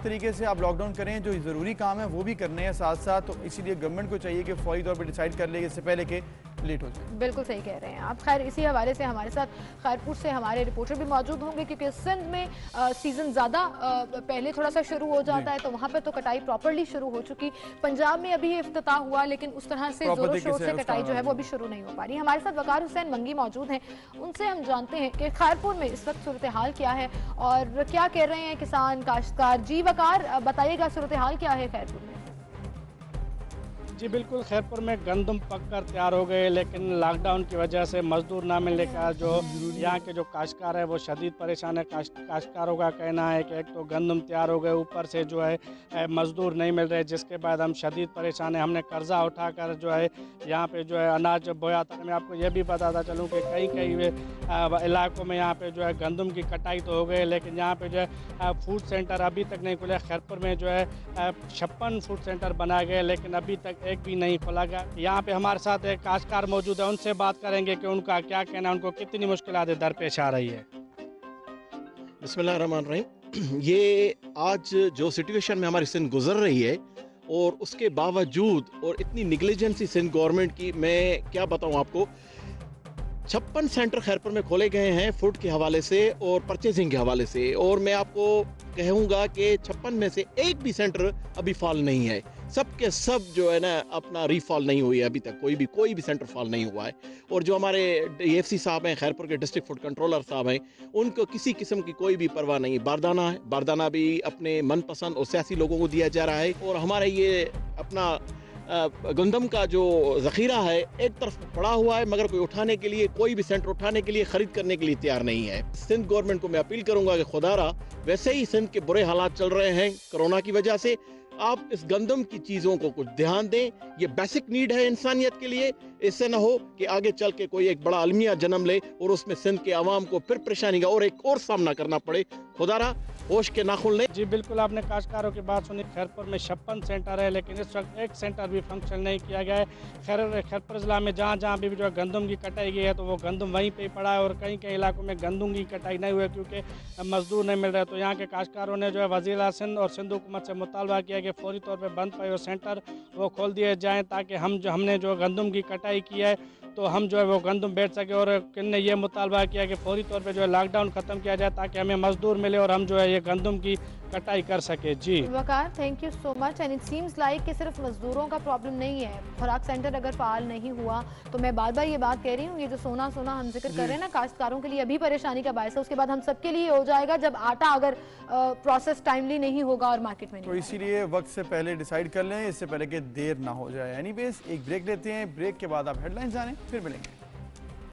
तरीके से आप लॉकडाउन करें, जो ज़रूरी काम है वो भी करने हैं साथ साथ, तो इसीलिए गवर्नमेंट को चाहिए कि फौरी तौर पर डिसाइड कर ले इससे पहले कि लेट हो जाए। बिल्कुल सही कह रहे हैं आप। खैर इसी हवाले से हमारे साथ खैरपुर से हमारे रिपोर्टर भी मौजूद होंगे, क्योंकि सिंध में सीज़न ज़्यादा पहले थोड़ा सा शुरू हो जाता है, तो वहाँ पे तो कटाई प्रॉपरली शुरू हो चुकी। पंजाब में अभी इफ्तिताह हुआ, लेकिन उस तरह से जोरों शोर से कटाई जो है वो अभी शुरू नहीं हो पा रही। हमारे साथ वकार हुसैन मंगी मौजूद हैं, उनसे हम जानते हैं कि खैरपुर में इस वक्त सूरत हाल क्या है और क्या कह रहे हैं किसान काश्तकार। जी वकार, बताइएगा सूरत हाल क्या है खैरपुर में? जी बिल्कुल, खैरपुर में गंदम पककर तैयार हो गए, लेकिन लॉकडाउन की वजह से मज़दूर ना मिलने का जो यहाँ के जो काश्तकार है वो शदीद परेशान है। काश्तकारों का कहना है कि एक तो गंदम तैयार हो गए, ऊपर से जो है मज़दूर नहीं मिल रहे, जिसके बाद हम शदीद परेशान हैं। हमने कर्जा उठाकर जो है यहाँ पे जो है अनाज बोया था। मैं आपको ये भी बताता चलूँ कि कई कई इलाकों में यहाँ पे जो है गंदम की कटाई तो हो गई, लेकिन यहाँ पे जो है फूड सेंटर अभी तक नहीं खुले। खैरपुर में जो है 56 फूड सेंटर बनाए गए, लेकिन अभी तक एक भी नहीं खोला गया। यहाँ पे हमारे साथ एक काश्तकार मौजूद है, उनसे बात करेंगे कि उनका क्या कहना है, उनको कितनी मुश्किलात दरपेश आ रही है। बिस्मिल्लाहिर्रहमानिर्रहीम। ये आज जो सिचुएशन में हमारी सिंध गुजर रही है और उसके बावजूद और इतनी निगलिजेंसी सिंध गवर्नमेंट की, मैं क्या बताऊँ आपको। 56 सेंटर खैरपुर में खोले गए हैं फूड के हवाले से और परचेजिंग के हवाले से, और मैं आपको कहूँगा कि 56 में से एक भी सेंटर अभी फॉल नहीं है। सब के सब जो है ना अपना रीफॉल नहीं हुई है अभी तक, कोई भी सेंटर फॉल नहीं हुआ है। और जो हमारे AFC साहब हैं, खैरपुर के डिस्ट्रिक्ट फूड कंट्रोलर साहब हैं, उनको किसी किस्म की कोई भी परवाह नहीं। बारदाना है, बारदाना भी अपने मनपसंद और सियासी लोगों को दिया जा रहा है, और हमारे ये अपना गंदम का जो ज़ख़ीरा है एक तरफ पड़ा हुआ है, मगर कोई उठाने के लिए, कोई भी सेंटर उठाने के लिए, ख़रीद करने के लिए तैयार नहीं है। सिंध गवर्नमेंट को मैं अपील करूंगा कि खुदारा, वैसे ही सिंध के बुरे हालात चल रहे हैं कोरोना की वजह से, आप इस गंदम की चीज़ों को कुछ ध्यान दें। ये बेसिक नीड है इंसानियत के लिए। इससे न हो कि आगे चल के कोई एक बड़ा अलमिया जन्म ले और उसमें सिंध के आवाम को फिर परेशानी का और एक और सामना करना पड़े। खुदारा होश के नाखुन ले। जी बिल्कुल, आपने काश्तकारों की बात सुनी। खैरपुर में 56 सेंटर है, लेकिन इस वक्त एक सेंटर भी फंक्शन नहीं किया गया है। खैरपुर ज़िला में जहाँ जहाँ भी जो है गंदम की कटाई गई है, तो वो गंदम वहीं पे पड़ा है, और कई कई इलाकों में गंदम की कटाई नहीं हुई है क्योंकि मजदूर नहीं मिल रहे। तो यहाँ के काश्तकारों ने जो है वज़ीर सिंध और सिंध हुकूमत से मुतालबा किया कि फौरी तौर पर बंद पड़े हुए सेंटर वो खोल दिए जाएँ, ताकि हमने जो गंदम की कटाई की है तो हम जो है वो गंदम बेच सके। और किन्ने ये मुतालबा किया कि फौरी तौर पे जो है लॉकडाउन ख़त्म किया जाए, ताकि हमें मजदूर मिले और हम जो है ये गंदम की कटाई कर सके। जी Waqar, thank you so much. And it seems like कि सिर्फ मजदूरों का प्रॉब्लम नहीं है। खुराक सेंटर अगर फाल नहीं हुआ, तो मैं बार बार ये बात कह रही हूँ, ये जो सोना हम जिक्र कर रहे हैं ना, काश्तकारों के लिए अभी परेशानी का बायस है, उसके बाद हम सबके लिए हो जाएगा जब आटा अगर प्रोसेस टाइमली नहीं होगा और मार्केट में नहीं। तो इसीलिए वक्त से पहले डिसाइड कर लें, इससे पहले कि देर ना हो जाए। एनीवेज एक ब्रेक लेते हैं, ब्रेक के बाद आप हेडलाइंस जानें, फिर मिलेंगे।